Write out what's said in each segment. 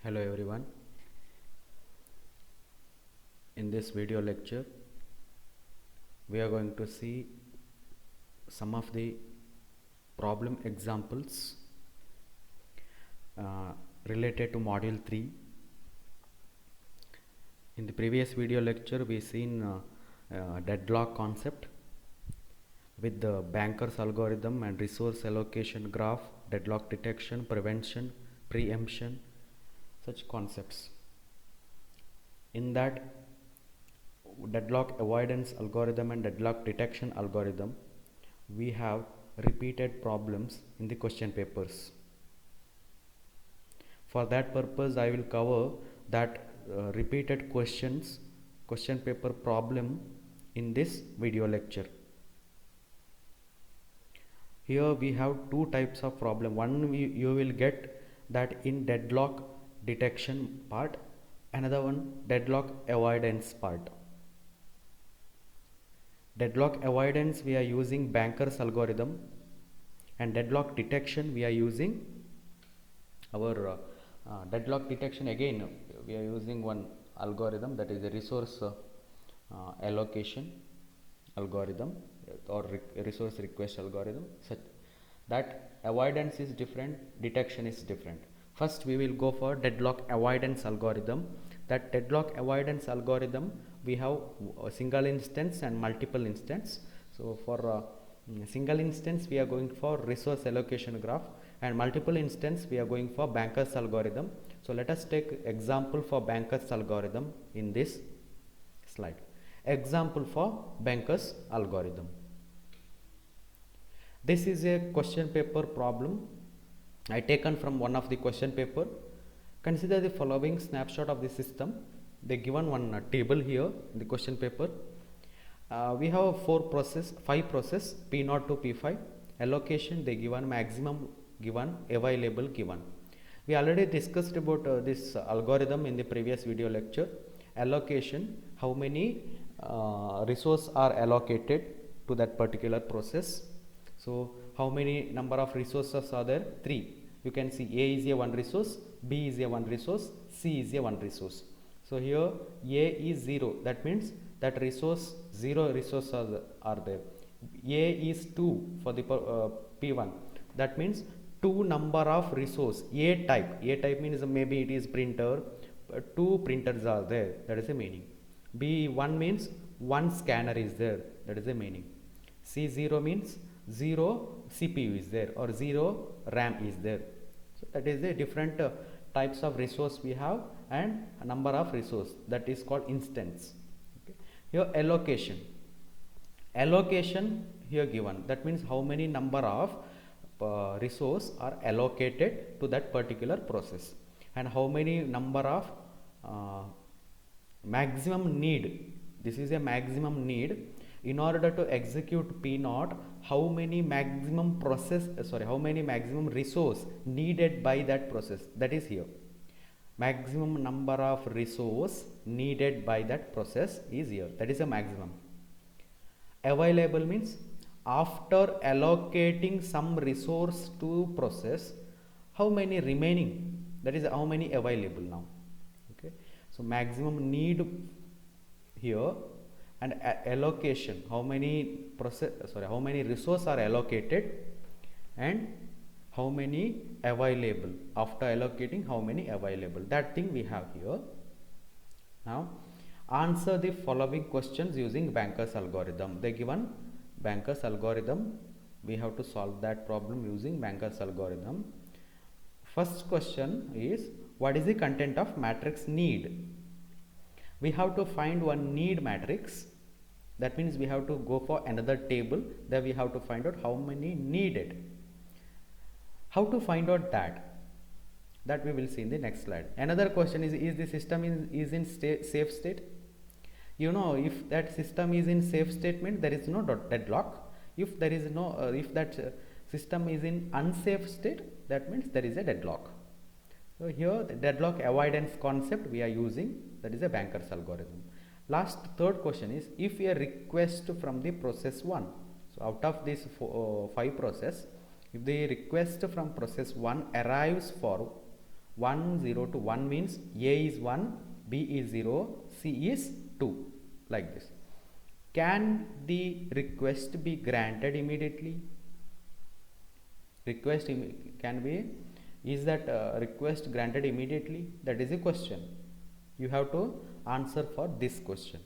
Hello everyone. In this video lecture we are going to see some of the problem examples related to module 3. In the previous video lecture we seen deadlock concept with the Banker's algorithm and resource allocation graph, deadlock detection, prevention, preemption, such concepts. In that deadlock avoidance algorithm and deadlock detection algorithm, we have repeated problems in the question papers. For that purpose I will cover that repeated question paper problem in this video lecture. Here we have two types of problem. One you will get that in deadlock detection part, another one deadlock avoidance part. Deadlock avoidance we are using Banker's algorithm, and deadlock detection we are using our deadlock detection. Again we are using one algorithm, that is the resource allocation algorithm or resource request algorithm. Such that avoidance is different, detection is different. First we will go for deadlock avoidance algorithm. That deadlock avoidance algorithm we have a single instance and multiple instance. So for single instance we are going for resource allocation graph, and multiple instance we are going for Banker's algorithm. So let us take example for Banker's algorithm in this slide. Example for Banker's algorithm. This is a question paper problem I taken from one of the question paper. Consider the following snapshot of the system. They given one table here in the question paper. We have five process P0 to P5. Allocation they given, maximum given, available given. We already discussed about this algorithm in the previous video lecture. Allocation, how many resources are allocated to that particular process. So how many number of resources are there? 3. You can see A is a one resource, B is a one resource, C is a one resource. So here A is 0, that means that resource 0 resources are there. A is 2 for the P1, that means 2 number of resource. A type means maybe it is printer, 2 printers are there, that is the meaning. B1 means 1 scanner is there, that is the meaning. C0 means 0 CPU is there or 0 RAM is there. So that is the different types of resource we have and a number of resource, that is called instance. Okay. Here allocation here given, that means how many number of resource are allocated to that particular process, and how many number of maximum need. This is a maximum need. In order to execute P0, how many maximum resource needed by that process, that is here. Maximum number of resource needed by that process is here, that is a maximum. Available means after allocating some resource to process, how many remaining, that is how many available now. Okay, so maximum need here, and allocation, how many resources are allocated and how many available, after allocating how many available, that thing we have here. Now answer the following questions using Banker's algorithm. They given Banker's algorithm, we have to solve that problem using Banker's algorithm. First question is, what is the content of matrix need? We have to find one need matrix. That means we have to go for another table, then we have to find out how many needed. How to find out that we will see in the next slide. Another question is the system is in safe state? You know, if that system is in safe state means there is no deadlock. If there is no if that system is in unsafe state, that means there is a deadlock. So here the deadlock avoidance concept we are using, that is a Banker's algorithm. Last third question is, if a request from the process 1, so out of this 5 process, if the request from process 1 arrives for 1 0 to 1 means A is 1, B is 0, C is 2, like this. Can the request be granted immediately? Request can be, is that request granted immediately? That is a question. You have to answer for this question.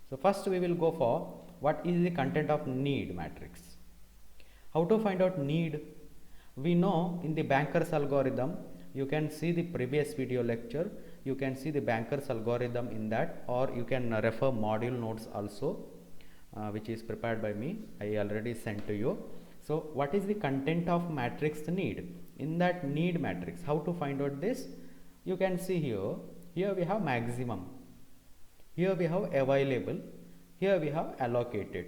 So first we will go for what is the content of need matrix. How to find out need? We know in the Banker's algorithm, you can see the previous video lecture, you can see the Banker's algorithm in that, or you can refer module notes also, which is prepared by me. I already sent to you. So what is the content of matrix need? In that need matrix, how to find out this? You can see here we have maximum, here we have available, here we have allocated.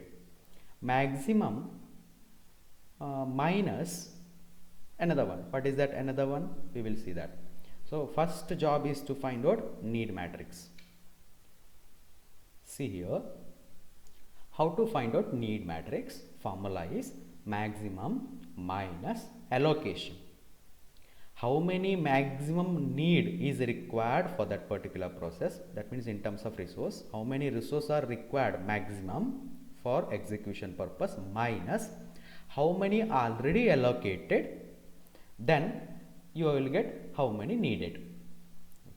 Maximum minus another one. What is that another one? We will see that. So first job is to find out need matrix. See here, how to find out need matrix? Formula is maximum minus allocation. How many maximum need is required for that particular process? That means in terms of resource, how many resources are required maximum for execution purpose, minus how many already allocated, then you will get how many needed.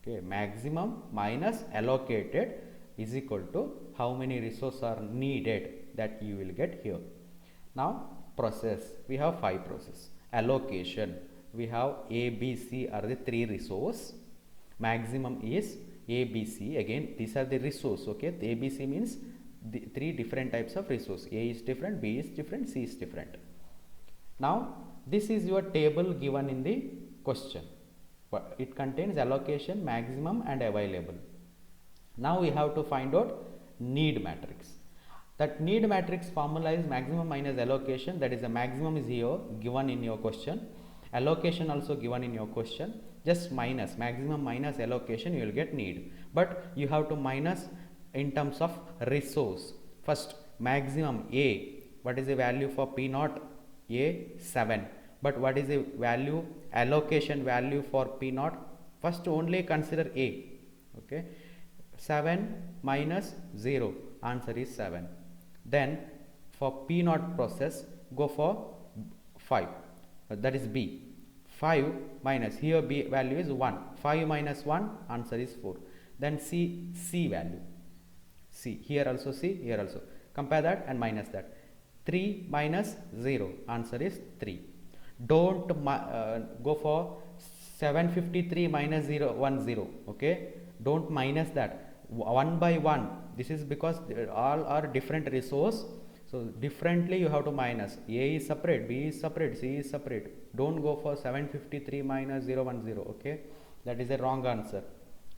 Okay, maximum minus allocated is equal to how many resources are needed, that you will get here. Now process, we have 5 process. Allocation, we have A, B, C are the 3 resource. Maximum is A, B, C. Again, these are the resource. Okay, the A, B, C means the 3 different types of resource. A is different, B is different, C is different. Now this is your table given in the question. It contains allocation, maximum and available. Now we have to find out need matrix. That need matrix formula is maximum minus allocation. That is the maximum is here given in your question, allocation also given in your question. Just minus, maximum minus allocation, you will get need, but you have to minus in terms of resource. First maximum A, what is the value for P naught? A 7, but what is the value, allocation value for P naught? First only consider A. Okay, 7 minus 0, answer is 7. Then for P naught process, go for 5, that is B. 5 minus, here B value is 1, 5 minus 1, answer is 4. Then C value, C, here also C, here also, compare that and minus that. 3 minus 0, answer is 3. Don't go for 753 minus 0, 1 0. Okay, don't minus that 1 by 1. This is because all are different resource, so differently you have to minus. A is separate, B is separate, C is separate. Don't go for 753 minus 0 1 0. Okay, that is a wrong answer.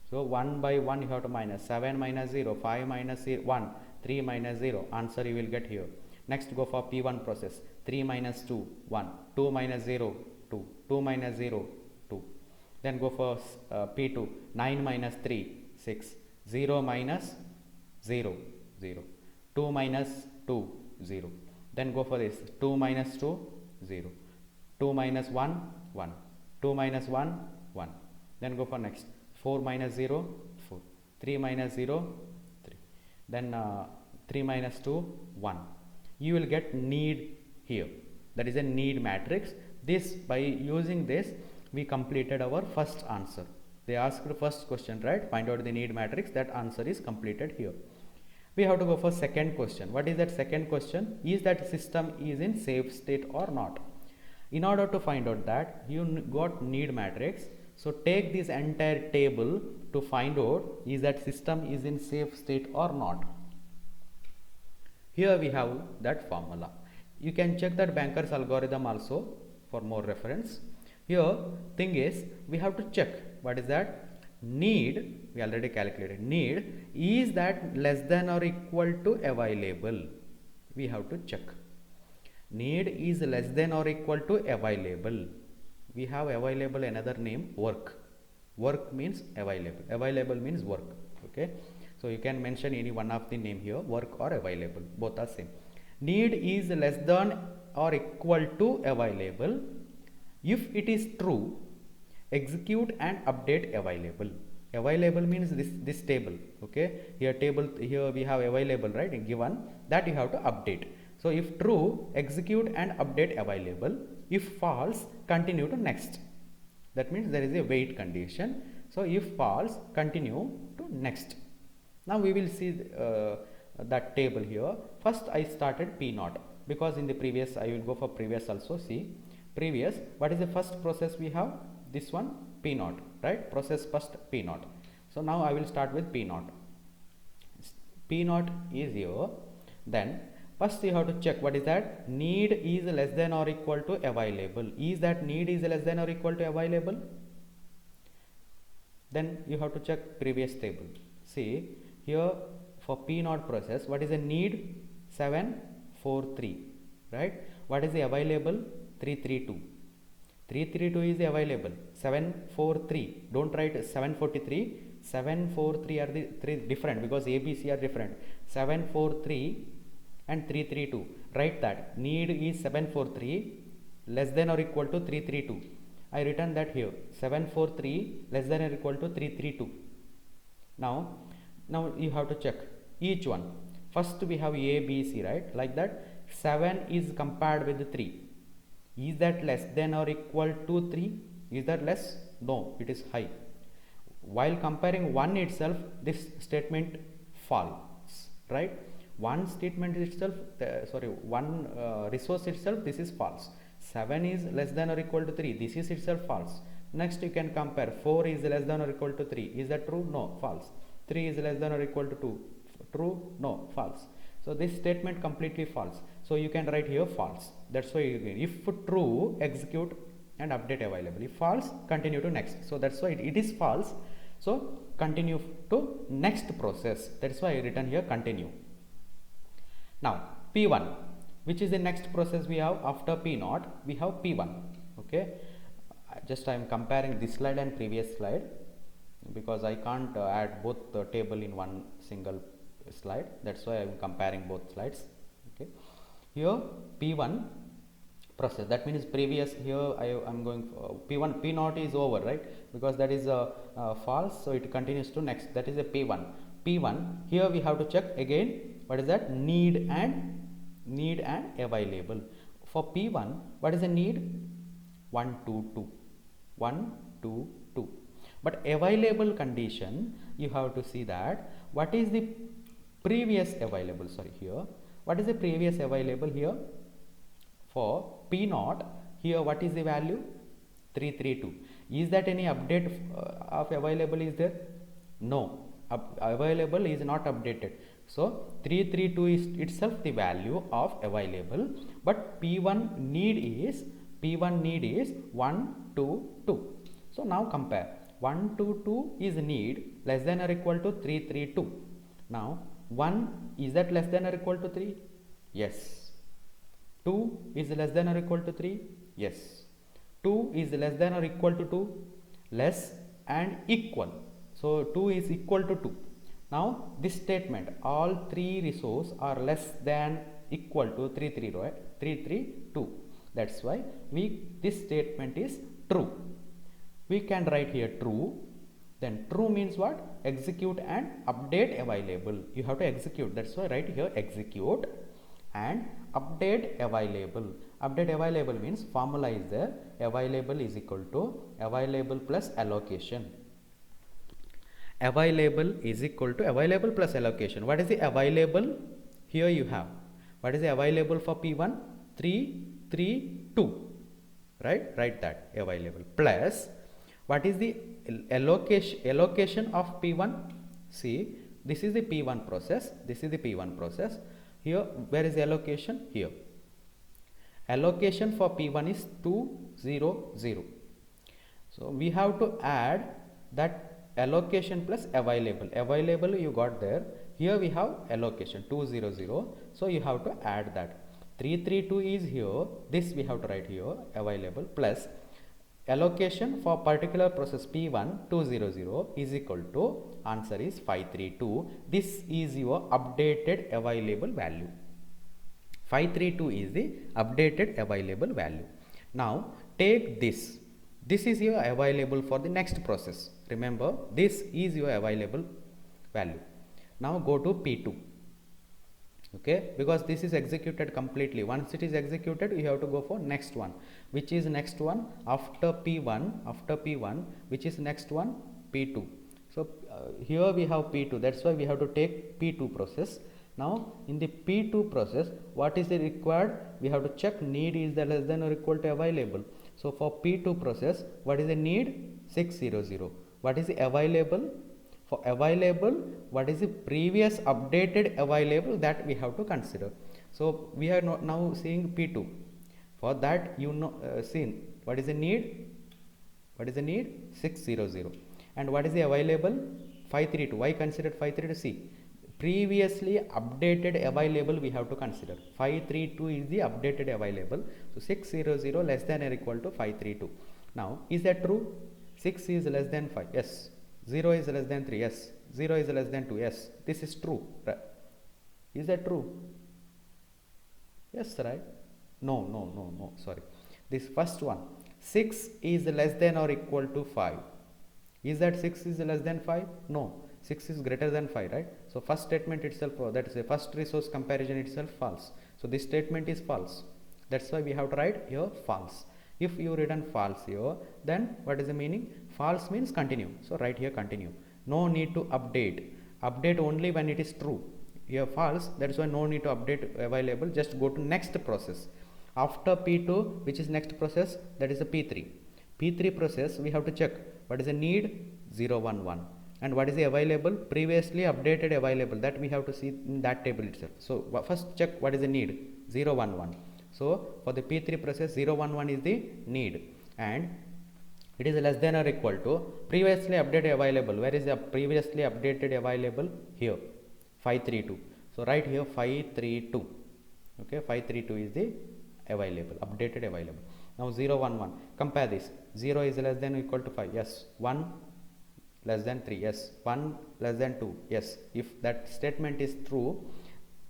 So 1 by 1 you have to minus. 7 minus 0, 5 minus 1, 3 minus 0, answer you will get here. Next go for P1 process, 3 minus 2, 1, 2 minus 0, 2, 2 minus 0, 2. Then go for P2, 9 minus 3, 6, 0 minus 0, 0, 2 minus 2, 0. Then go for this, 2 minus 2, 0, 2 minus 1, 1, 2 minus 1, 1. Then go for next, 4 minus 0, 4, 3 minus 0, 3. Then 3 minus 2, 1. You will get need here. That is a need matrix. This, by using this, we completed our first answer. They asked the first question, right? Find out the need matrix. That answer is completed here. We have to go for second question. What is that second question? Is that system is in safe state or not? In order to find out that, you got need matrix. So take this entire table to find out is that system is in safe state or not. Here we have that formula. You can check that Banker's algorithm also for more reference. Here thing is, we have to check what is that need. We already calculated need, is that less than or equal to available. We have to check need is less than or equal to available. We have available another name, work. Work means available, available means work. Okay, so you can mention any one of the name here, work or available, both are same. Need is less than or equal to available. If it is true, execute and update available. Available means this table. Okay, here table, here we have available, right, given that you have to update. So if true, execute and update available. If false, continue to next. That means there is a wait condition. So if false, continue to next. Now we will see that table here. First I started P0 because in the previous, I will go for previous also. See previous, what is the first process we have? This one, P0, right? Process first P0. So now I will start with P0. P0 is here. Then first you have to check what is that. Need is less than or equal to available. Is that need is less than or equal to available? Then you have to check previous table. See here for P0 process, what is the need? 743, right? What is the available? 332. 332 is available. 743. Don't write 743. 743 are the three different because ABC are different. 743 and 332. Write that. Need is 743 less than or equal to 332. I written that here. 743 less than or equal to 332. Now you have to check each one. First we have A, B, C, right? Like that. 7 is compared with 3. Is that less than or equal to 3? Is that less? No, it is high. While comparing 1 itself, this statement false, right? One statement itself, one resource itself, this is false. 7 is less than or equal to 3. This is itself false. Next you can compare. 4 is less than or equal to 3. Is that true? No, false. 3 is less than or equal to 2. True? No, false. So this statement completely false. So you can write here false. That's why if true, execute and update available. If false, continue to next. So that's why it is false. So continue to next process. That's why I written here continue. Now P1, which is the next process we have after P0, we have P1. Okay, just I am comparing this slide and previous slide because I can't add both the table in one single slide. That's why I am comparing both slides. Okay, here P1 process, that means previous. Here I am going for P1. P0 is over, right, because that is false, so it continues to next. That is a P1. P1, here we have to check again. What is that? Need and available. For P1, what is the need? 1, 2, 2. 1, 2, 2. But available condition, you have to see that what is the previous available. Sorry, here what is the previous available here? For P0, here what is the value? 332. Is that any update of available is there? No, available is not updated. So 332 is itself the value of available, but P1 need is 1, 2, 2. So now compare. 1, 2, 2 is need less than or equal to 332. Now 1, is that less than or equal to 3? Yes. 2 is less than or equal to 3? Yes. 2 is less than or equal to 2? Less and equal. So 2 is equal to 2. Now this statement, all three resources are less than equal to 332. That's why this statement is true. We can write here true. Then true means what? Execute and update available. You have to execute. That's why write here execute and update available. Update available means formula is there. Available is equal to available plus allocation. Available is equal to available plus allocation. What is the available? Here you have. What is the available for P1? 332. Right? Write that available plus what is the allocation of P1? See, this is the P1 process. This is the P1 process. Here, where is the allocation? Here. Allocation for P1 is 200. So we have to add that allocation plus available. Available you got there. Here we have allocation 200. So you have to add that. 332 is here. This we have to write here available plus allocation for particular process P1 200 is equal to answer is 532. This is your updated available value. 532 is the updated available value. Now take this This is your available for the next process. Remember, this is your available value. Now go to P2. Okay, because this is executed completely. Once it is executed, you have to go for next one. Which is next one after P1, which is next one P2. So here we have P2, that's why we have to take P2 process. Now in the P2 process, what is the required? We have to check need is the less than or equal to available. So for P2 process, what is the need? 600. What is the available? For available, what is the previous updated available, that we have to consider. So we are now seeing P2. For that, you know, seen what is the need? What is the need? 600. And what is the available? 532. Why considered 532? See, previously updated available we have to consider. 532 is the updated available. So 600 less than or equal to 532. Now, is that true? 6 is less than 5. Yes. 0 is less than 3. Yes. 0 is less than 2. Yes. This is true. Is that true? Yes, right? No. Sorry. This first one. 6 is less than or equal to 5. Is that 6 is less than 5? No. 6 is greater than 5, right? So first statement itself, that is a first resource comparison itself false. So this statement is false. That's why we have to write here false. If you written false here, then what is the meaning? False means continue. So write here continue. No need to update. Update only when it is true. Here false, that's why no need to update available. Just go to next process. After P2, which is next process, that is the P3. P3 process, we have to check what is the need? 011. And what is the available? Previously updated available, that we have to see in that table itself. So first check what is the need? 011. So for the P3 process, 011 is the need, and it is less than or equal to previously updated available. Where is the previously updated available? Here, 532. So write here 532. Okay, 532 is the available, updated available. Now 011. Compare this. 0 is less than or equal to 5. Yes. 1 less than 3. Yes. 1 less than 2. Yes. If that statement is true,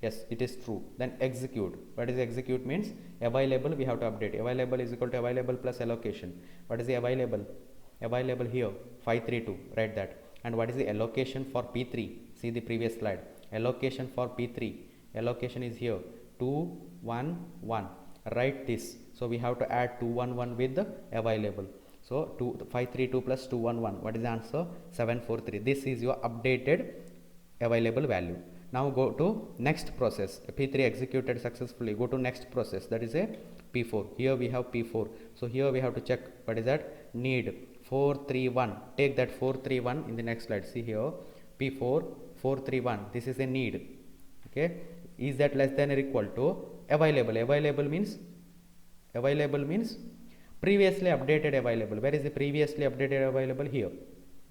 yes, it is true. Then execute. What is execute means? Available we have to update. Available is equal to available plus allocation. What is the available? Available here 532. Write that. And what is the allocation for P3? See the previous slide. Allocation for P3. Allocation is here 211. Write this. So we have to add 211 with the available. So 532 plus 211. What is the answer? 743. This is your updated available value. Now go to next process. P3 executed successfully. Go to next process. That is a P4. Here we have P4. So here we have to check what is that? Need 431. Take that 431 in the next slide. See here P4 431. This is a need. Okay. Is that less than or equal to available? Available means previously updated available. Where is the previously updated available? Here.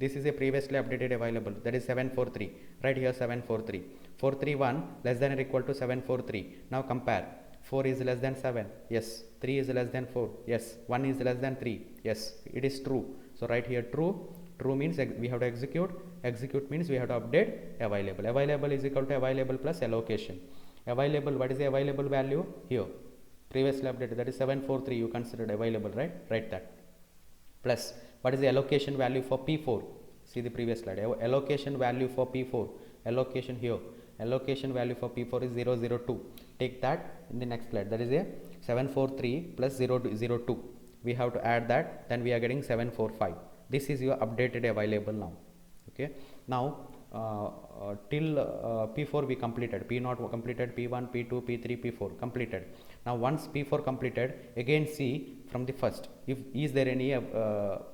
This is a previously updated available, that is 743. Right here 743. 431 less than or equal to 743. Now compare. 4 is less than 7. Yes. 3 is less than 4. Yes. 1 is less than 3. Yes. It is true. So right here true. True means we have to execute. Execute means we have to update available. Available is equal to available plus allocation. Available, what is the available value? Here. Previously updated, that is 743. You considered available, right? Write that. Plus, what is the allocation value for P4? See the previous slide. Allocation value for P4. Allocation here. Allocation value for P4 is 002. Take that in the next slide. That is a 743 plus 002. We have to add that. Then we are getting 745. This is your updated available now. Okay. Now till P4 we completed. P0 completed. P1, P2, P3, P4 completed. Now once P4 completed, again see from the first, if is there any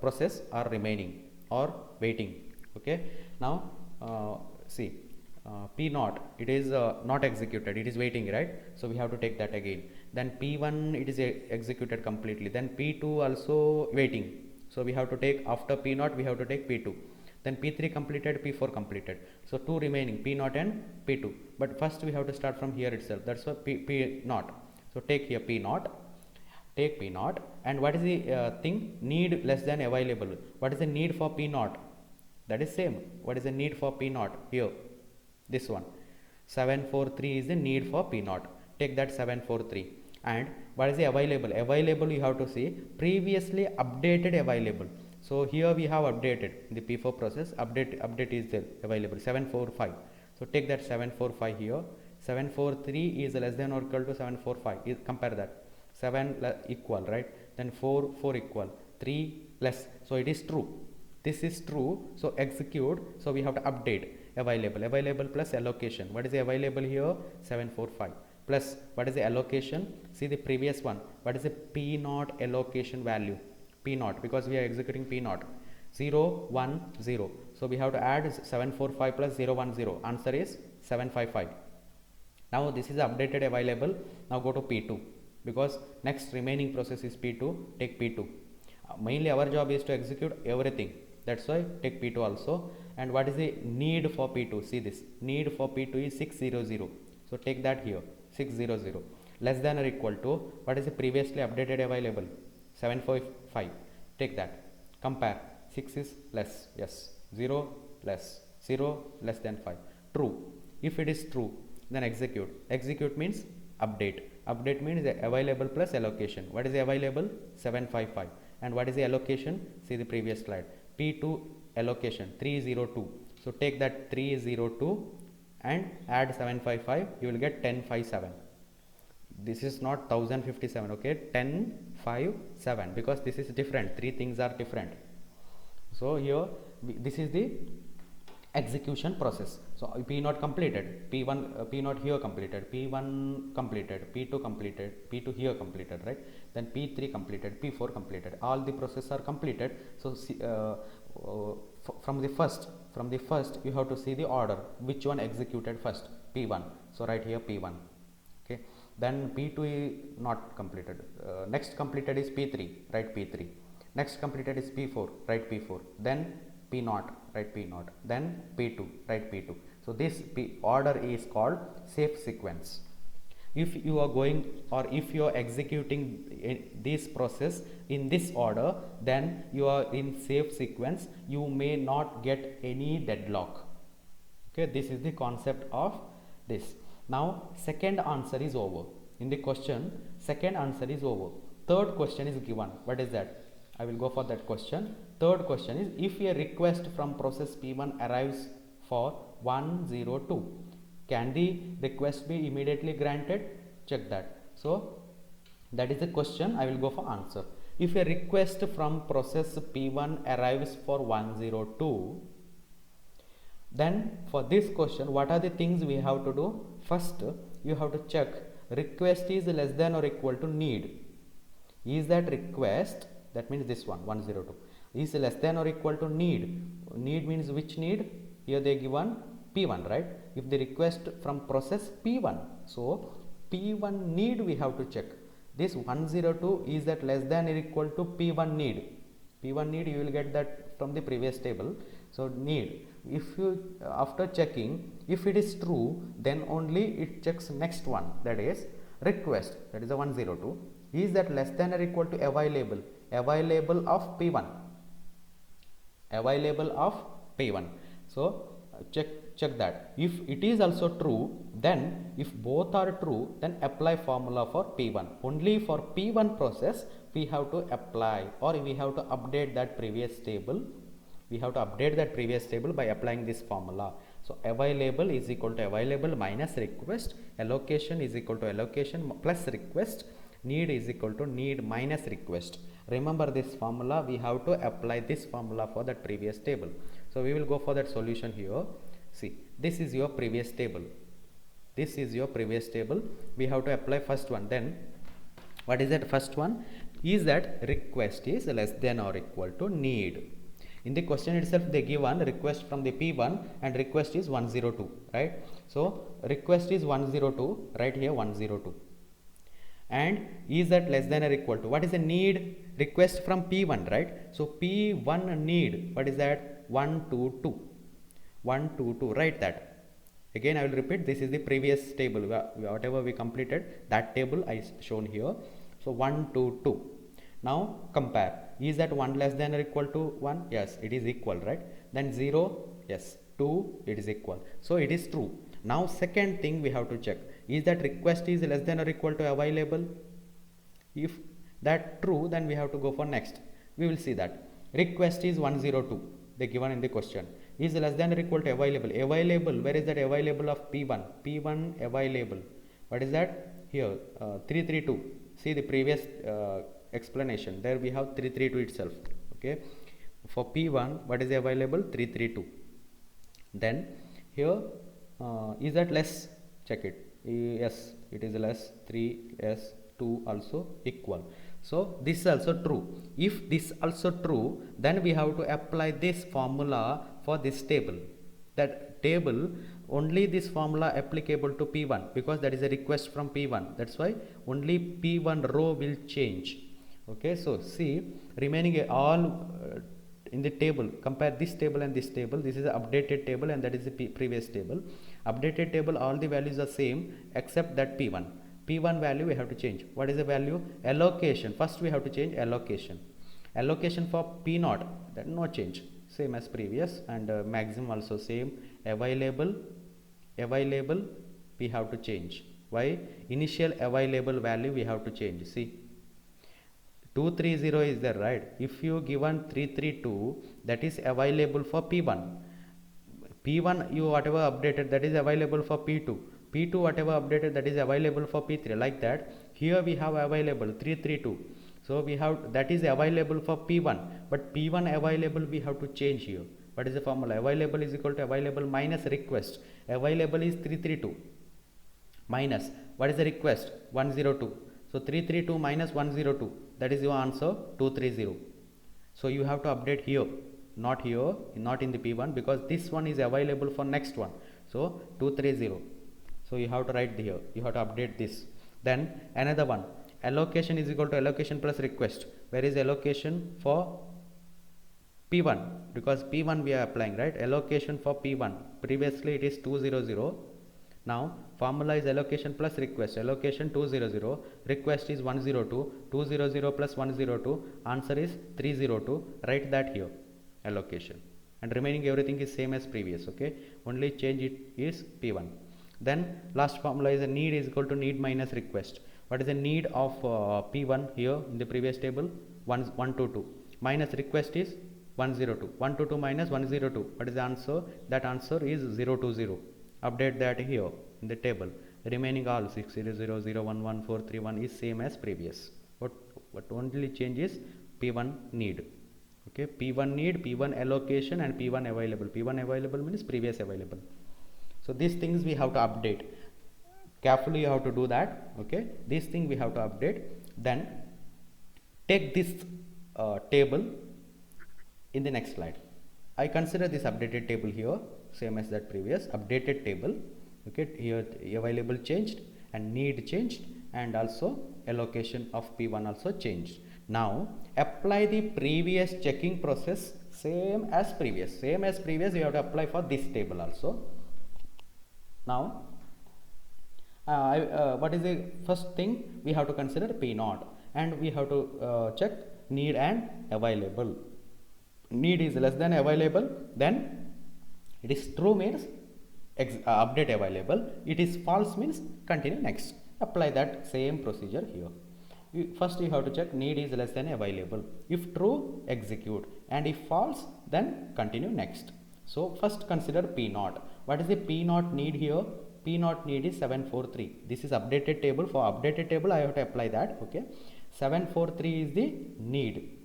process are remaining or waiting. Okay. Now see P0, it is not executed, it is waiting, right? So we have to take that again. Then P1 it is executed completely. Then P2 also waiting. So we have to take after P0 we have to take P2. Then P3 completed, P4 completed. So 2 remaining, P0 and P2. But first we have to start from here itself. That's why P0. So take here P0. Take P0. And what is the thing? Need less than available. What is the need for P0? That is same. What is the need for P0? Here. This one. 743 is the need for P0. Take that 743. And what is the available? Available, you have to see previously updated available. So here we have updated in the P4 process, update is there available 745. So take that 745 here. 743 is less than or equal to 745. Compare that. 7 equal, right? Then 4 equal. 3 less. So it is true. This is true. So execute. So we have to update available. Available plus allocation. What is the available here? 745. Plus what is the allocation? See the previous one. What is the P naught allocation value? P naught, because we are executing P naught. 0 1 0. So we have to add 745 plus 0 1 0. Answer is 755. Now this is updated available. Now go to P2, because next remaining process is P2. Take P2. Mainly our job is to execute everything. That's why take P2 also. And what is the need for P2? See this. Need for P2 is 600. So take that here. 600. Less than or equal to what is the previously updated available? 745. Take that. Compare. 6 is less. Yes. 0 less. 0 less than 5. True. If it is true, then execute. Execute means update. Update means the available plus allocation. What is the available? 755. And what is the allocation? See the previous slide. P2 allocation 302. So take that 302 and add 755. You will get 1057. This is not 1057. Okay, 1057, because this is different. Three things are different. So here this is the execution process. So P naught completed, P1 P naught here completed, P1 completed, P2 completed, P2 here completed, right? Then P3 completed, P4 completed. All the processes are completed. So from the first you have to see the order, which one executed first. P1. So right here P1. Okay. Then P2 is not completed. Next completed is P3. Right P3. Next completed is P4. Right P4. Then P0, right P0, then P2, right P2. So this order is called safe sequence. If you are going, or if you are executing this process in this order, then you are in safe sequence. You may not get any deadlock. Okay, this is the concept of this. Now second answer is over. In the question, second answer is over. Third question is given. What is that? I will go for that question. Third question is, if a request from process P1 arrives for 102, can the request be immediately granted? Check that. So that is the question. I will go for answer. If a request from process P1 arrives for 102, then for this question, what are the things we have to do? First, you have to check request is less than or equal to need. Is that request, that means this one 102, is less than or equal to need. Need means which need? Here they given P1, right? If the request from process P1, so P1 need we have to check. This 102 is that less than or equal to P1 need. P1 need you will get that from the previous table. So need, if you after checking, if it is true, then only it checks next one, that is request, that is a 102, is that less than or equal to available of P1, available of P1. So check that. If it is also true, then if both are true, then apply formula for P1. Only for P1 process we have to apply, or we have to update that previous table. We have to update that previous table by applying this formula. So available is equal to available minus request, allocation is equal to allocation plus request, need is equal to need minus request. Remember this formula, we have to apply this formula for that previous table. So we will go for that solution here. See, this is your previous table. This is your previous table. We have to apply first one. Then what is that first one? Is that request is less than or equal to need. In the question itself they give one request from the P1 and request is 102, right? So request is 102, right here 102. And is that less than or equal to, what is the need? Request from P1, right? So P1 need, what is that? 122. 122, write that. Again I will repeat, this is the previous table, whatever we completed, that table I shown here. So 122. Now compare, is that 1 less than or equal to 1? Yes, it is equal, right? Then 0, yes, 2, it is equal. So it is true. Now second thing we have to check, is that request is less than or equal to available? If that true, then we have to go for next. We will see that request is 102, they given in the question, is less than or equal to available. Available, where is that available of p1? P1 available, what is that? Here 332. See the previous explanation, there we have 332 itself. Okay, for p1 what is available? 332. Then here is that less? Check it. Yes, it is less. 3 s 2 also equal. So this is also true. If this also true, then we have to apply this formula for this table. That table, only this formula applicable to p1, because that is a request from p1. That's why only p1 row will change. Okay, so see, remaining all in the table, compare this table and this table. This is the updated table and that is the previous table. Updated table, all the values are same except that p1. P1 value we have to change. What is the value? Allocation. First we have to change allocation. Allocation for p0, that no change, same as previous, and maximum also same. Available we have to change. Why? Initial available value we have to change. See, 230 is there, right? If you given 332, that is available for p1. P1 you whatever updated, that is available for p2. P2 whatever updated, that is available for p3. Like that, here we have available 332. So we have, that is available for p1, but p1 available we have to change here. What is the formula? Available is equal to available minus request. Available is 332 minus, what is the request? 102. So 332 minus 102, that is your answer, 230. So you have to update here, not here, not in the p1, because this one is available for next one. So 230. So you have to write here, you have to update this. Then another one, allocation is equal to allocation plus request. Where is allocation for p1? Because p1 we are applying, right? Allocation for p1, previously it is 200. Now formula is allocation plus request. Allocation 200, request is 102. 200 plus 102, answer is 302. Write that here, allocation, and remaining everything is same as previous. Okay, only change it is p1. Then last formula is a need is equal to need minus request. What is the need of p1 here in the previous table? 122 minus request is 102. 122 minus 102, what is the answer? That answer is 020. Update that here in the table. Remaining all 600, 011, 431 is same as previous. What only change is p1 need. Okay, p1 need, p1 allocation, and p1 available. P1 available means previous available. So these things we have to update. Carefully you have to do that. Okay, this thing we have to update. Then take this table in the next slide. I consider this updated table here, same as that previous updated table. Okay, here available changed and need changed, and also allocation of p1 also changed. Now apply the previous checking process, same as previous. Same as previous you have to apply for this table also. Now what is the first thing? We have to consider p0, and we have to check need and available. Need is less than available, then it is true means update available. It is false means continue next. Apply that same procedure here. First you have to check need is less than available. If true, execute, and if false, then continue next. So first consider p0. What is the p0 need here? P0 need is 743. This is updated table. For updated table I have to apply that. Okay, 743 is the need,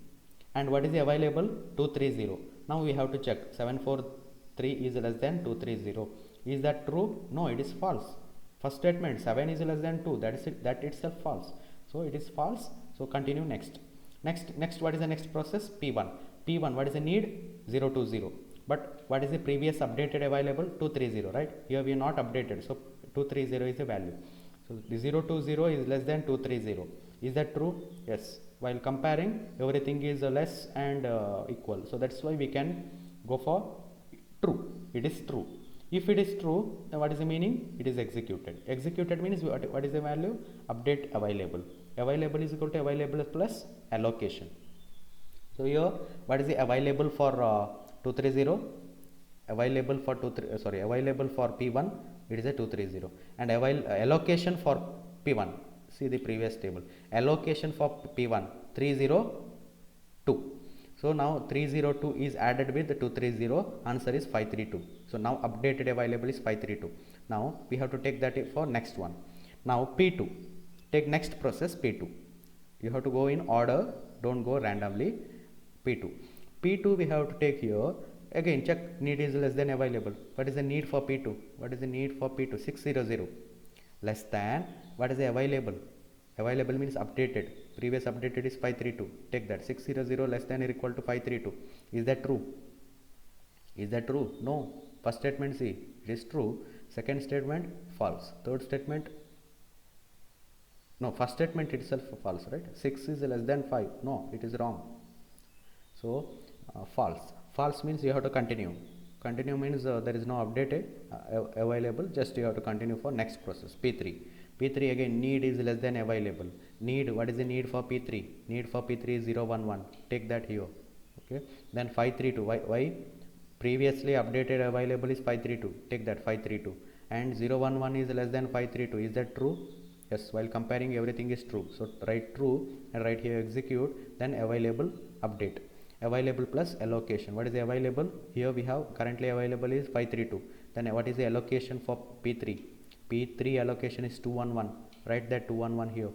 and what is the available? 230. Now we have to check 743 is less than 230. Is that true? No, it is false. First statement, 7 is less than 2, that is it, that itself false. So it is false. So continue next. Next what is the next process? P1. P1, what is the need? 020. But what is the previous updated available? 230, right? Here we are not updated, so 230 is the value. So the 020 is less than 230. Is that true? Yes. While comparing, everything is less and equal. So that's why we can go for true. It is true. If it is true, then what is the meaning? It is executed. Executed means what is the value? Update available. Available is equal to available plus allocation. So here, what is the available for 230? Available for available for P1, it is a 230, and allocation for P1, See the previous table. Allocation for P1 302. So now 302 is added with 230. Answer is 532. So now updated available is 532. Now we have to take that for next one. Now P2. Take next process P2. You have to go in order. Don't go randomly. P2. P2 we have to take here. Again check need is less than available. What is the need for P2? What is the need for P2? 600. Less than. What is the available? Available means updated. Previous updated is 532. Take that. 600 less than or equal to 532. Is that true? Is that true? No. First statement C. It is true. Second statement false. Third statement. No. First statement itself false, right? 6 is less than 5. No. It is wrong. So false. False means you have to continue. Continue means there is no updated available. Just you have to continue for next process. P3. P3 again need is less than available. Need, what is the need for P3? Need for P3 is 011. Take that here. Okay. Then 532. Why? Previously updated available is 532. Take that 532. And 011 is less than 532. Is that true? Yes. While comparing everything is true. So write true and write here execute. Then available update. Available plus allocation. What is the available? Here we have currently available is 532. Then what is the allocation for P3? P3 allocation is 211. Write that 211 here.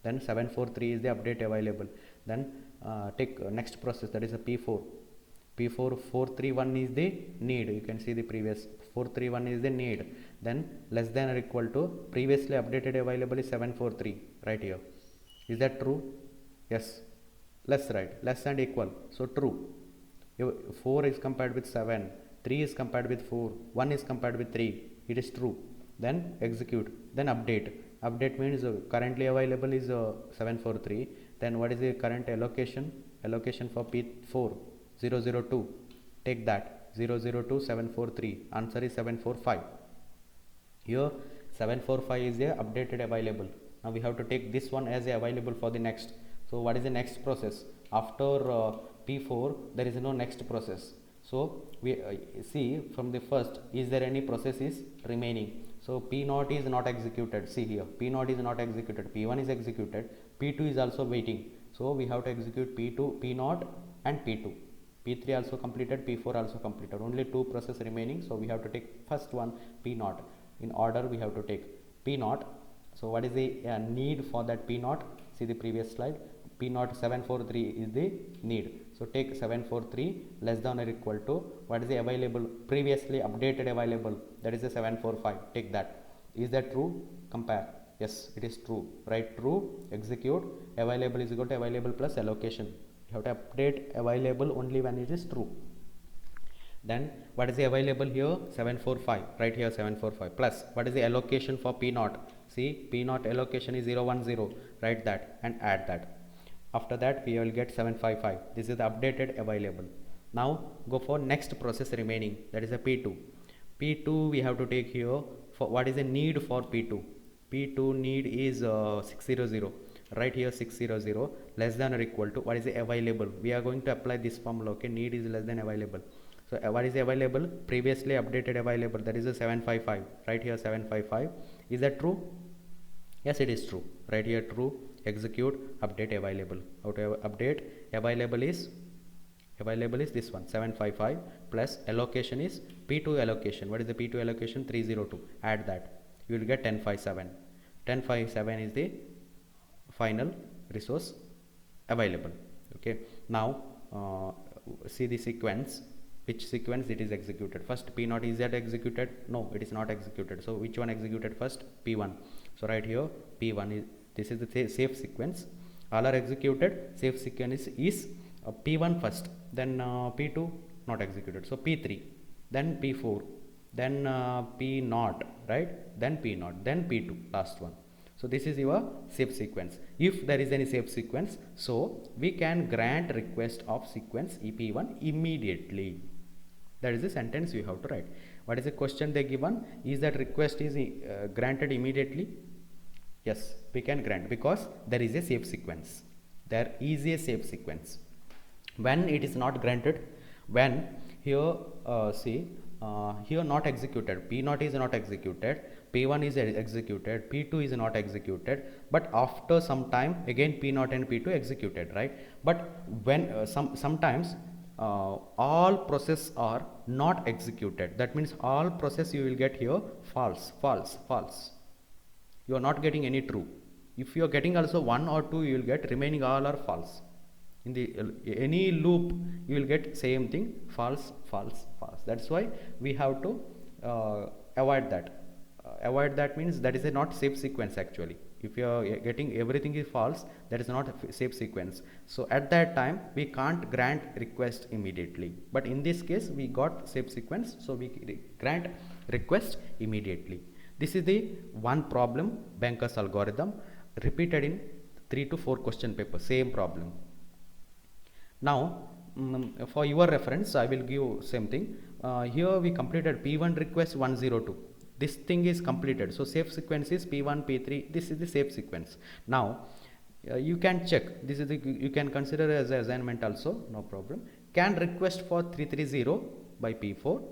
Then 743 is the update available. Then take next process, that is a P4. P4 431 is the need. You can see the previous 431 is the need. Then less than or equal to previously updated available is 743 right here. Is that true? Yes. Less, right? Less and equal. So true. 4 is compared with 7. 3 is compared with 4. 1 is compared with 3. It is true. Then execute. Then update. Update means currently available is 743. Then what is the current allocation? Allocation for P4 002. Take that 002 743. Answer is 745. Here 745 is the updated available. Now we have to take this one as available for the next. So what is the next process? After P4 there is no next process. So we see from the first, is there any process is remaining? So P0 is not executed. See here, P0 is not executed. P1 is executed. P2 is also waiting. So we have to execute P2, P0 and P2. P3 also completed, P4 also completed. Only two processes remaining. So we have to take first one P0. In order we have to take P0. So what is the need for that P0? See the previous slide. P0 743 is the need. So take 743 less than or equal to what is the available previously updated available, that is a 745. Take that. Is that true? Compare. Yes, it is true. Write true, execute. Available is equal to available plus allocation. You have to update available only when it is true. Then what is the available here? 745. Right here 745 plus what is the allocation for P0? See, P0 allocation is 010. Write that and add that. After that we will get 755. This is the updated available. Now go for next process remaining, that is a P2. P2 we have to take here for what is the need for P2. P2 need is 600. Right here 600 less than or equal to what is the available. We are going to apply this formula. Okay, need is less than available. So what is the available? Previously updated available, that is a 755. Right here 755. Is that true? Yes, it is true. Right here true. Execute, update available. How to update available is this one 755 plus allocation is P2 allocation. What is the P2 allocation? 302. Add that. You will get 1057. 1057 is the final resource available. Okay. Now see the sequence. Which sequence it is executed? First P0 is that executed? No, it is not executed. So which one executed first? P1. So right here P1 is, this is the safe sequence. All are executed. Safe sequence is P1 first, then P2 not executed. So P3, then P4, then P0, right? Then P0, then P2, last one. So this is your safe sequence. If there is any safe sequence, so we can grant request of sequence EP1 immediately. That is the sentence you have to write. What is the question they given? Is that request is granted immediately? Yes, we can grant because there is a safe sequence. There is a safe sequence. When it is not granted, when here see here not executed, P0 is not executed, P1 is executed, P2 is not executed, but after some time again P0 and P2 executed, right? But when sometimes all process are not executed, that means all process you will get here false, false, false. You are not getting any true. If you are getting also one or two, you will get remaining all are false. In the any loop you will get same thing, false, false, false. That's why we have to avoid that. Avoid that means that is a not safe sequence actually. If you are getting everything is false, that is not a safe sequence. So at that time we can't grant request immediately, but in this case we got safe sequence, so we grant request immediately. This is the one problem, Banker's algorithm, repeated in 3 to 4 question paper, same problem. Now for your reference I will give same thing. Here we completed P1 request 102. This thing is completed, so safe sequence is P1, P3. This is the safe sequence. Now you can check, this is the, you can consider as an assignment also, no problem. Can request for 330 by P4.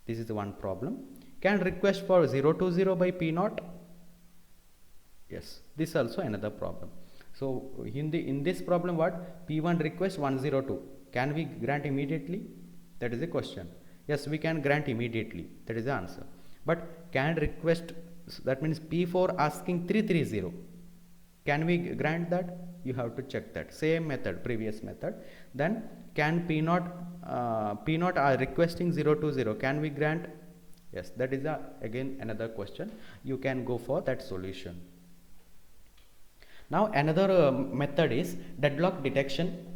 This is the one problem. Can request for 020 by P0. Yes, this also another problem. So in this problem, what? P1 request 102. Can we grant immediately? That is the question. Yes, we can grant immediately. That is the answer. But can request, that means P4 asking 330. Can we grant that? You have to check that. Same method, previous method. Then can P0 are requesting 020. Can we grant? Yes, that is again another question. You can go for that solution. Now another method is deadlock detection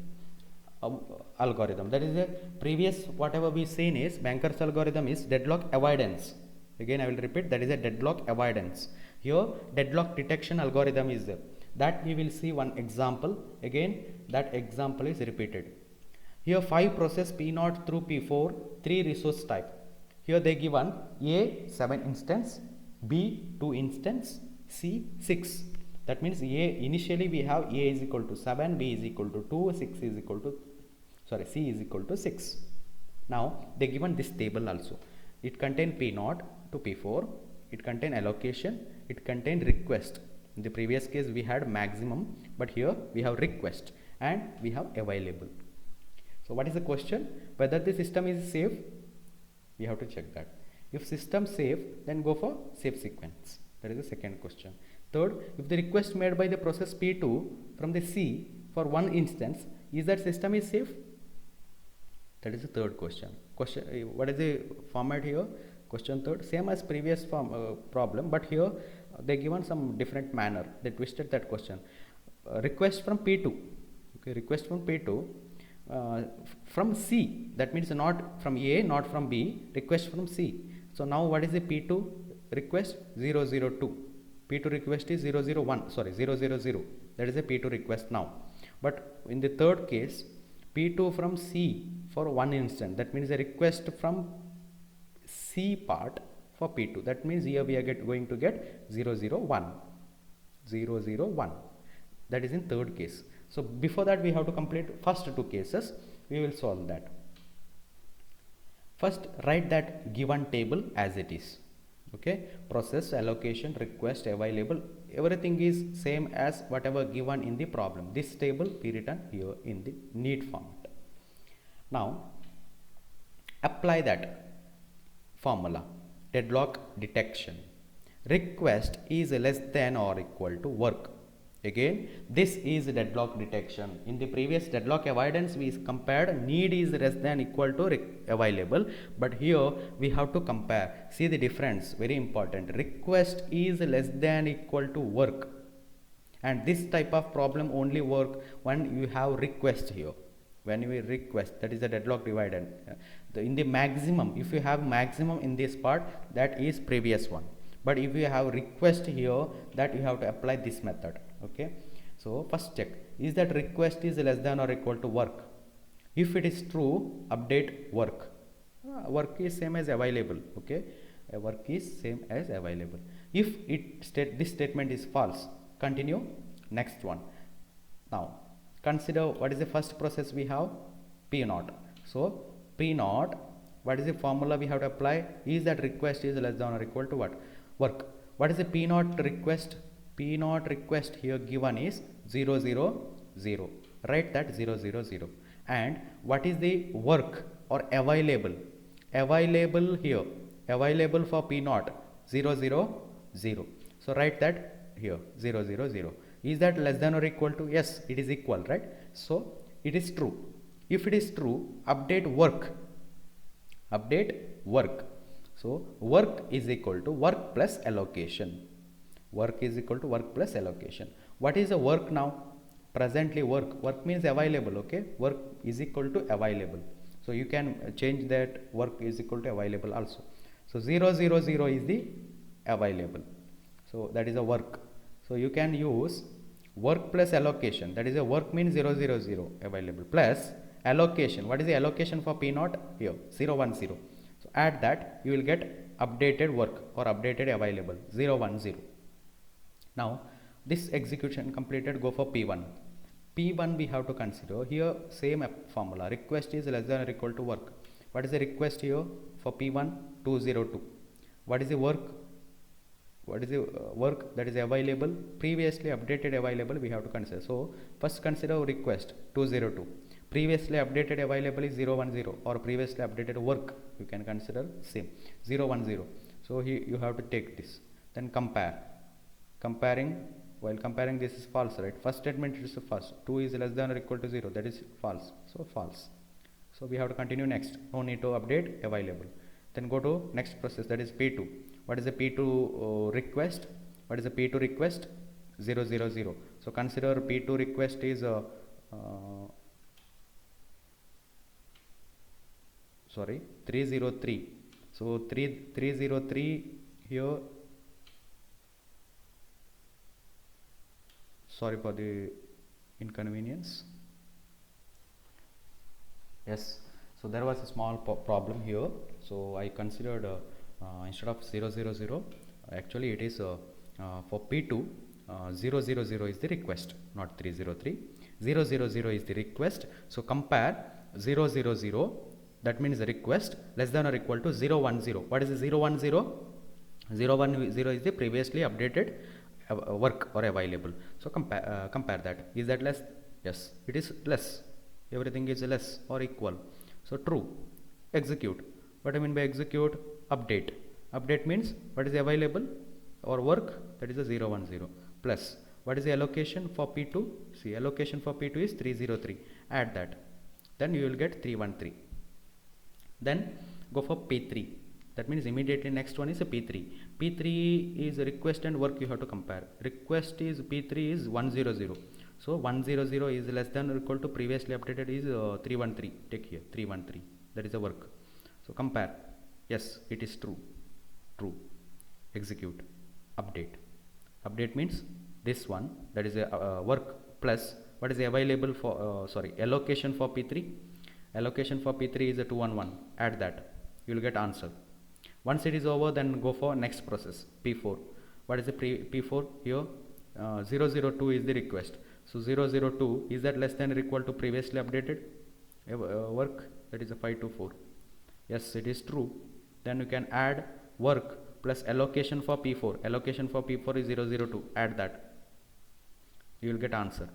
algorithm. That is a previous whatever we seen is Banker's algorithm is deadlock avoidance. Again I will repeat, that is a deadlock avoidance. Here deadlock detection algorithm is there. That we will see one example. Again that example is repeated. Here 5 process P0 through P4, 3 resource type. Here they given A 7 instance, B 2 instance, C 6. That means A initially we have A is equal to 7, B is equal to 2, 6 is equal to, sorry, C is equal to 6. Now they given this table also. It contain P0 to P4, it contain allocation, it contain request. In the previous case we had maximum, but here we have request and we have available. So what is the question? Whether the system is safe? We have to check that. If system safe, then go for safe sequence. That is the second question. Third, if the request made by the process P2 from the C for one instance, is that system is safe? That is the third question. What is the format here? Question third, same as previous problem, but here they given some different manner. They twisted that question. Request from P2. Okay, request from P2 from C. That means not from A, not from B. Request from C. So now what is the P2 request? 002. P2 request is 001. Sorry, 000. That is a P2 request now. But in the third case, P2 from C for one instant. That means a request from C part for P2. That means here we are going to get 001. 001. That is in third case. So before that we have to complete first two cases. We will solve that. First write that given table as it is. Okay, process, allocation, request, available, everything is same as whatever given in the problem. This table be written here in the neat format. Now apply that formula. Deadlock detection. Request is less than or equal to work. Again, this is deadlock detection. In the previous deadlock avoidance we compared need is less than equal to available, but here we have to compare. See the difference, very important. Request is less than equal to work, and this type of problem only work when you have request here. When you request, that is the deadlock dividend. In the maximum, if you have maximum in this part, that is previous one. But if you have request here, that you have to apply this method. Okay, so first check, is that request is less than or equal to work? If it is true, update work. Work is same as available. Okay, work is same as available. If this statement is false, continue next one. Now consider what is the first process we have? P0. So P0 What is the formula we have to apply? Is that request is less than or equal to what? Work. What is the P naught request? P naught request here given is 0 0 0. Write that 0 0 0. And what is the work or available? Available here. Available for P naught 0 0 0. So write that here 0 0 0. Is that less than or equal to? Yes, it is equal, right? So it is true. If it is true, update work. Update work. So work is equal to work plus allocation. Work is equal to work plus allocation. What is the work now? Presently work. Work means available, okay? Work is equal to available. So you can change that work is equal to available also. So 0 0 0 is the available. So that is a work. So you can use work plus allocation. That is a work means 0 0 0 available plus allocation. What is the allocation for P naught? Here 0 1 0. So add that, you will get updated work or updated available 0 1 0. Now this execution completed, go for P1. P1 we have to consider here same formula. Request is less than or equal to work. What is the request here for P1? 202. What is the work? What is the work that is available? Previously updated available we have to consider. So first consider request 202. Previously updated available is 010 or previously updated work you can consider same 010. So here you have to take this, then compare. Comparing, while comparing this is false, right? First statement is false. 2 is less than or equal to 0, that is false. So false. So we have to continue next. No need to update available. Then go to next process, that is P2. What is the P2 request? What is the P2 request? 0 0 0. So consider P2 request is 303. So 303 here. Sorry for the inconvenience. Yes, so there was a small problem here. So I considered instead of 0 0 0, actually it is for P2 0 0 0 is the request, not 303. 0 0 0 is the request. So compare 0 0 0, that means the request less than or equal to 0 1 0. What is the 0 1 0? 0 1 0 is the previously updated work or available. So compare that. Is that less? Yes, it is less. Everything is less or equal. So true. Execute. What I mean by execute? Update. Update means what is available or work, that is a 0 1 0 plus what is the allocation for P2? See, allocation for P2 is 303. Add that. Then you will get 313. Then go for P3. That means immediately next one is a P3. P3 is request and work you have to compare. Request is P3 is 100. So 100 is less than or equal to previously updated is 313. Take here 313. That is a work. So compare. Yes, it is true. True. Execute. Update. Update means this one, that is a work plus what is the available for allocation for P3. Allocation for P3 is a 211. Add that. You will get answer. Once it is over, then go for next process, P4. What is the P4 here? 002 is the request. So 002, is that less than or equal to previously updated work? That is a 524. Yes, it is true. Then you can add work plus allocation for P4. Allocation for P4 is 002. Add that. You will get answer.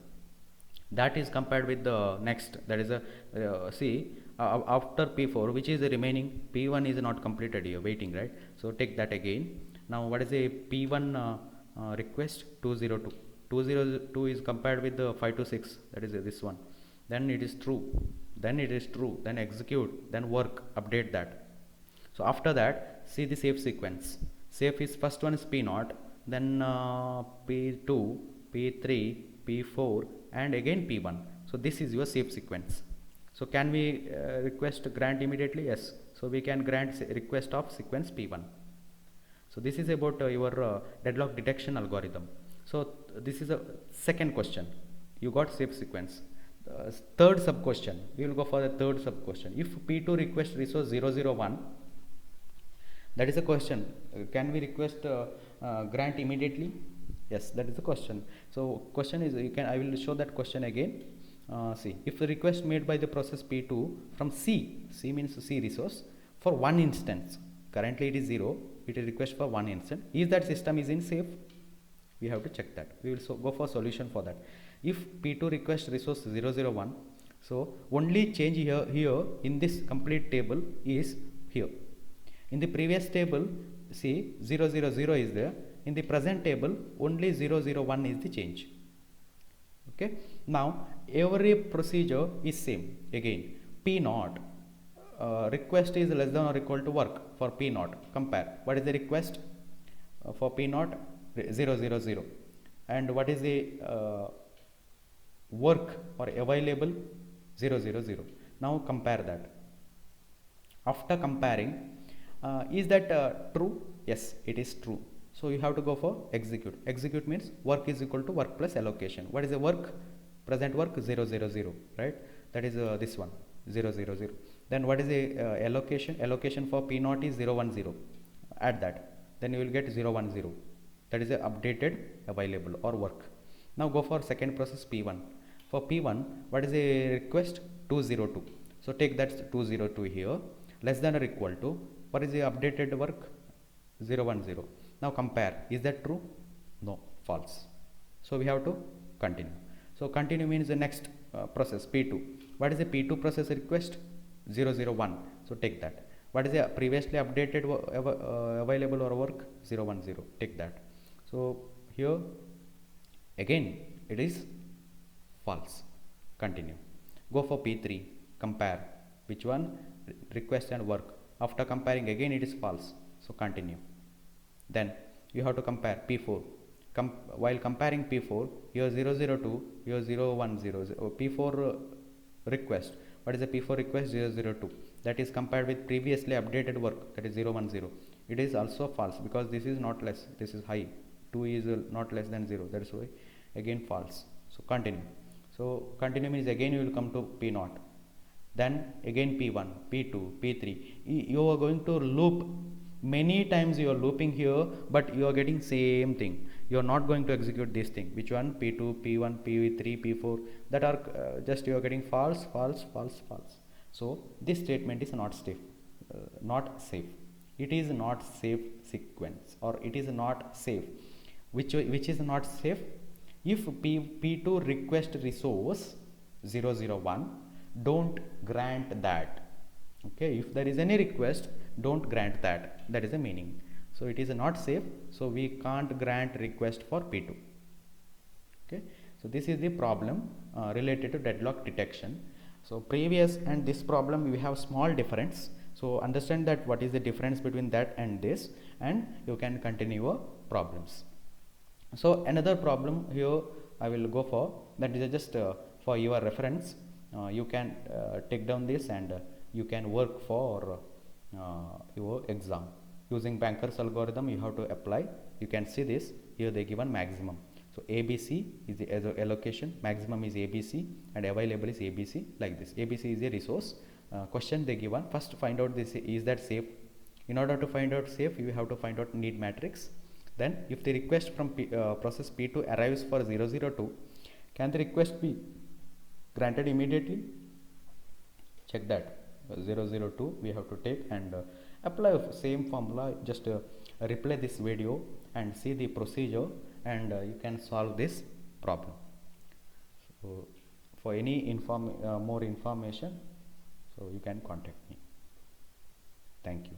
That is compared with the next. That is a after P4, which is the remaining. P1 is not completed here, waiting, right? So take that again. Now what is a P1 request? 202. 202 is compared with the 526. That is this one. Then it is true. Then it is true. Then execute. Then work. Update that. So after that, see the safe sequence. Safe is first one is P0, then P2, P3, P4, and again P1. So this is your safe sequence. So can we request grant immediately? Yes. So we can grant request of sequence P1. So this is about your deadlock detection algorithm. So this is a second question. You got safe sequence. Third sub question. We will go for the third sub question. If P2 request resource 001, that is a question. Can we request grant immediately? Yes, that is the question. So question is, I will show that question again. See, if the request made by the process P2 from C means C resource, for one instance. Currently it is 0, it is request for one instance. Is that system is in safe? We have to check that. We will go for solution for that. If P2 request resource 001, so only change here in this complete table is here. In the previous table, see 000 is there. In the present table, only 001 is the change. Okay. Now every procedure is same. Again, P naught request is less than or equal to work for P naught. Compare. What is the request for P naught? 000. And what is the work or available? 000. Now compare that. After comparing, is that true? Yes, it is true. So you have to go for execute. Execute means work is equal to work plus allocation. What is the work? Present work 000, right? That is this one 000. Then what is the allocation? Allocation for P naught is 010. Add that. Then you will get 010. That is the updated available or work. Now go for second process P1. For P1, what is the request? 202. So take that 202 here. Less than or equal to, what is the updated work? 010. Now compare. Is that true? No, false. So we have to continue. So continue means the next process P2. What is the P2 process request? 001. So take that. What is the previously updated available or work? 010. Take that. So here again it is false. Continue. Go for P3. Compare. Which one? Request and work. After comparing again it is false. So continue. Then you have to compare P4. While comparing P4, here 002, here 010. P4 request. What is the P4 request? 002. That is compared with previously updated work, that is 010. It is also false because this is not less, this is high. 2 is not less than 0. That is why again false. So continue. So continue means again you will come to P0. Then again P1, P2, P3. You are going to loop. Many times you are looping here, but you are getting same thing. You are not going to execute this thing. Which one? P2, P1, P3, P4. That are just you are getting false, false, false, false. So this statement is not safe. Not safe. It is not safe sequence, or it is not safe. Which is not safe? If P2 request resource 001, don't grant that. Okay, if there is any request, don't grant that. That is the meaning. So it is not safe, so we can't grant request for P2. Okay, so this is the problem related to deadlock detection. So previous and this problem we have small difference. So understand that what is the difference between that and this, and you can continue your problems. So another problem here I will go for, that is just for your reference. You can take down this and you can work for your exam. Using Banker's algorithm you have to apply. You can see this here, they given maximum. So ABC is the allocation, maximum is ABC, and available is ABC, like this. ABC is a resource. Question they given, first find out this, is that safe. In order to find out safe, you have to find out need matrix. Then if the request from process P2 arrives for 002, can the request be granted immediately? Check that. 002 we have to take and apply same formula. Just replay this video and see the procedure, and you can solve this problem. So for any more information, so you can contact me. Thank you.